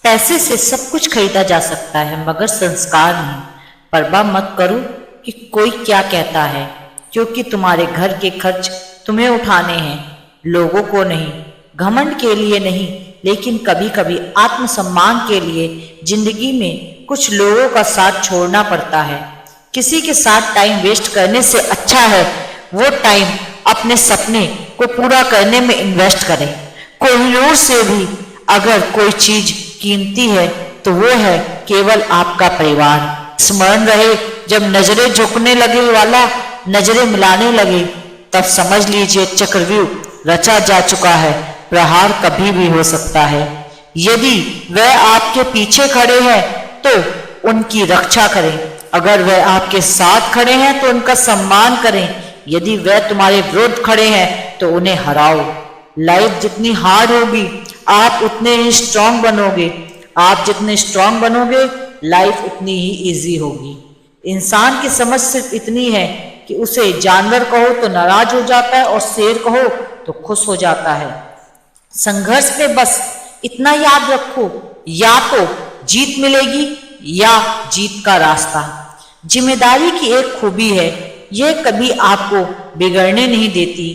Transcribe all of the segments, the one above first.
पैसे से सब कुछ खरीदा जा सकता है मगर संस्कार नहीं। परवाह मत करो कि कोई क्या कहता है, क्योंकि तुम्हारे घर के खर्च तुम्हें उठाने हैं, लोगों को नहीं। घमंड के लिए नहीं, लेकिन कभी कभी आत्मसम्मान के लिए जिंदगी में कुछ लोगों का साथ छोड़ना पड़ता है। किसी के साथ टाइम वेस्ट करने से अच्छा है वो टाइम अपने सपने को पूरा करने में इन्वेस्ट करें। कोहिनूर से भी अगर कोई चीज कीमती है तो वो है केवल आपका परिवार। स्मरण रहे, जब नजरें झुकने लगे वाला नजरें मिलाने लगे, तब समझ लीजिए चक्रव्यूह रचा जा चुका है। प्रहार कभी भी हो सकता है। यदि वह आपके पीछे खड़े हैं तो उनकी रक्षा करें, अगर वह आपके साथ खड़े हैं तो उनका सम्मान करें, यदि वह तुम्हारे विरुद्ध खड़े हैं तो उन्हें हराओ। लाइफ जितनी हार्ड होगी आप उतने ही स्ट्रांग बनोगे, आप जितने स्ट्रांग बनोगे लाइफ उतनी ही इजी होगी। इंसान की समझ सिर्फ इतनी है कि उसे जानवर कहो तो नाराज हो जाता है और शेर कहो तो खुश हो जाता है। संघर्ष में बस इतना याद रखो, या तो जीत मिलेगी या जीत का रास्ता। जिम्मेदारी की एक खूबी है, यह कभी आपको बिगड़ने नहीं देती।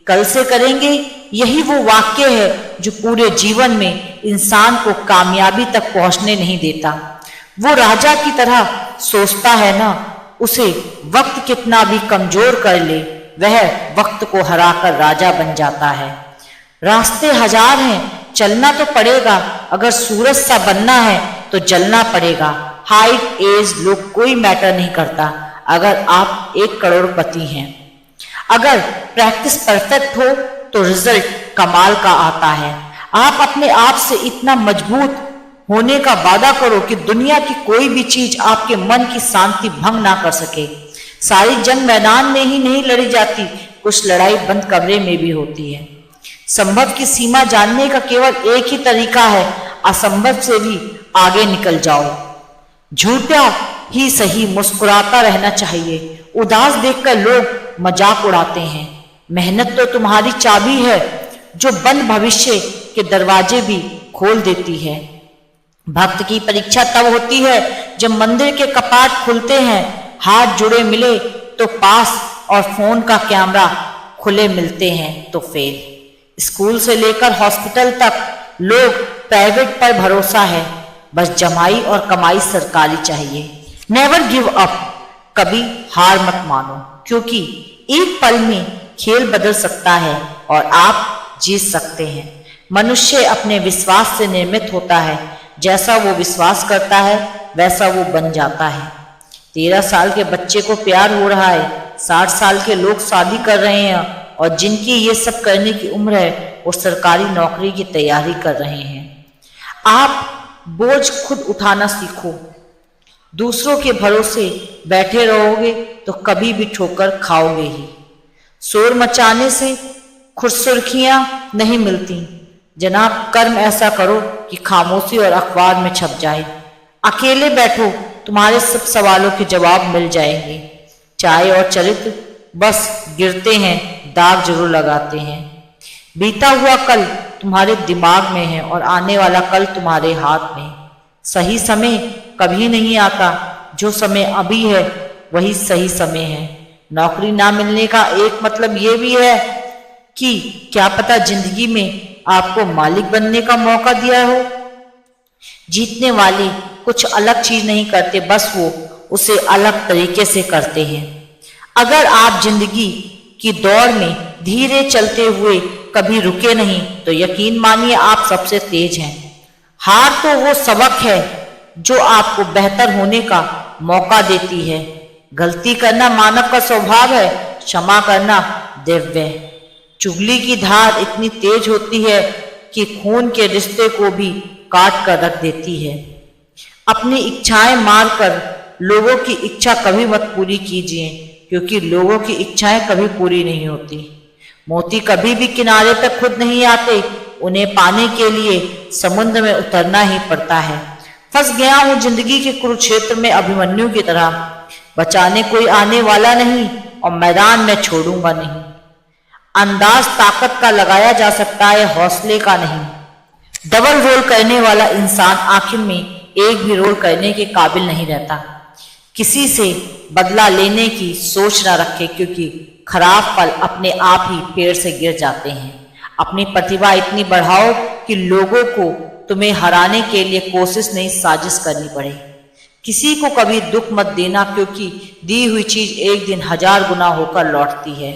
कल से करेंगे यही वो वाक्य है जो पूरे जीवन में इंसान को कामयाबी तक पहुंचने नहीं देता। वो राजा की तरह सोचता है ना, उसे वक्त कितना भी कमजोर कर ले वह वक्त को हराकर राजा बन जाता है। रास्ते हजार हैं, चलना तो पड़ेगा। अगर सूरज सा बनना है तो जलना पड़ेगा। हाइट, एज, लुक कोई मैटर नहीं करता अगर आप 1 करोड़पति हैं। अगर प्रैक्टिस परफेक्ट हो तो रिजल्ट कमाल का आता है। आप अपने आप से इतना मजबूत होने का वादा करो कि दुनिया की कोई भी चीज आपके मन की शांति भंग ना कर सके। सारी जंग मैदान में ही नहीं लड़ी जाती, कुछ लड़ाई बंद कमरे में भी होती है। संभव की सीमा जानने का केवल एक ही तरीका है, असंभव से भी आगे निकल जाओ। झूठा ही सही मुस्कुराता रहना चाहिए। उदास देखकर लोग मजाक उड़ाते हैं। मेहनत तो तुम्हारी चाबी है जो बंद भविष्य के दरवाजे भी खोल देती है। भक्त की परीक्षा तब होती है जब मंदिर के कपाट खुलते हैं, हाथ जुड़े मिले तो पास और फोन का कैमरा खुले मिलते हैं तो फेल। स्कूल से लेकर हॉस्पिटल तक लोग प्राइवेट पर भरोसा है, बस जमाई और कमाई सरकारी चाहिए। नेवर गिव अप, कभी हार मत मानो, क्योंकि एक पल में खेल बदल सकता है और आप जीत सकते हैं। मनुष्य अपने विश्वास से निर्मित होता है, जैसा वो विश्वास करता है वैसा वो बन जाता है। 13 साल के बच्चे को प्यार हो रहा है, 60 साल के लोग शादी कर रहे हैं और जिनकी ये सब करने की उम्र है वो सरकारी नौकरी की तैयारी कर रहे हैं। आप बोझ खुद उठाना सीखो। दूसरों के भरोसे बैठे रहोगे तो कभी भी ठोकर खाओगे ही। शोर मचाने से खुद सुर्खियां नहीं मिलती। जनाब, कर्म ऐसा करो कि खामोशी और अखबार में छप जाए। अकेले बैठो, तुम्हारे सब सवालों के जवाब मिल जाएंगे। चाय और चरित्र बस गिरते हैं, दाग जरूर लगाते हैं। बीता हुआ कल तुम्हारे दिमाग में है और आने वाला कल तुम्हारे हाथ में। सही समय कभी नहीं आता, जो समय अभी है वही सही समय है। नौकरी ना मिलने का एक मतलब ये भी है कि क्या पता जिंदगी में आपको मालिक बनने का मौका दिया हो। जीतने वाले कुछ अलग चीज नहीं करते, बस वो उसे अलग तरीके से करते हैं। अगर आप जिंदगी की दौड़ में धीरे चलते हुए कभी रुके नहीं तो यकीन मानिए आप सबसे तेज हैं। हार तो वो सबक है जो आपको बेहतर होने का मौका देती है। गलती करना मानव का स्वभाव है, क्षमा करना दिव्य। चुगली की धार इतनी तेज होती है कि खून के रिश्ते को भी काट कर रख देती है। अपनी इच्छाएं मारकर लोगों की इच्छा कभी मत पूरी कीजिए, क्योंकि लोगों की इच्छाएं कभी पूरी नहीं होती। मोती कभी भी किनारे तक खुद नहीं आते, उन्हें पाने के लिए समुद्र में उतरना ही पड़ता है। फंस गया हूं जिंदगी के कुरुक्षेत्र में अभिमन्यु की तरह, बचाने कोई आने वाला नहीं और मैदान में छोड़ूंगा नहीं। अंदाज ताकत का लगाया जा सकता है, हौसले का नहीं। डबल रोल करने वाला इंसान आखिर में एक भी रोल करने के काबिल नहीं रहता। किसी से बदला लेने की सोच न रखे, क्योंकि खराब फल अपने आप ही पेड़ से गिर जाते हैं। अपनी प्रतिभा इतनी बढ़ाओ कि लोगों को तुम्हें हराने के लिए कोशिश नहीं, साजिश करनी पड़े। किसी को कभी दुख मत देना, क्योंकि दी हुई चीज एक दिन 1000 गुना होकर लौटती है।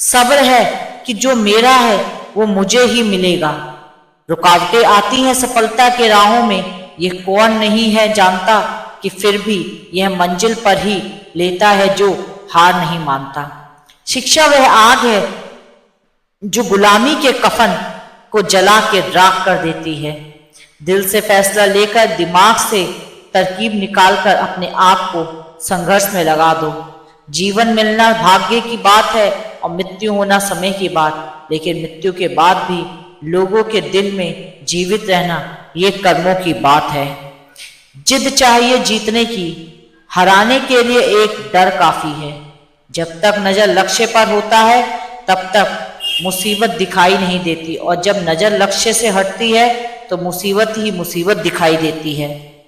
सब्र है कि जो मेरा है वो मुझे ही मिलेगा। रुकावटें आती हैं सफलता के राहों में, ये कौन नहीं है जानता कि फिर भी यह मंजिल पर ही लेता है जो हार नहीं मानता। शिक्षा वह आग है जो गुलामी के कफन को जला के राख कर देती है। दिल से फैसला लेकर, दिमाग से तरकीब निकालकर अपने आप को संघर्ष में लगा दो। जीवन मिलना भाग्य की बात है और मृत्यु होना समय की बात, लेकिन मृत्यु के बाद भी लोगों के दिल में जीवित रहना ये कर्मों की बात है। जिद चाहिए जीतने की, हराने के लिए एक डर काफी है। जब तक नजर लक्ष्य पर होता है तब तक मुसीबत दिखाई नहीं देती, और जब नजर लक्ष्य से हटती है तो मुसीबत ही मुसीबत दिखाई देती है।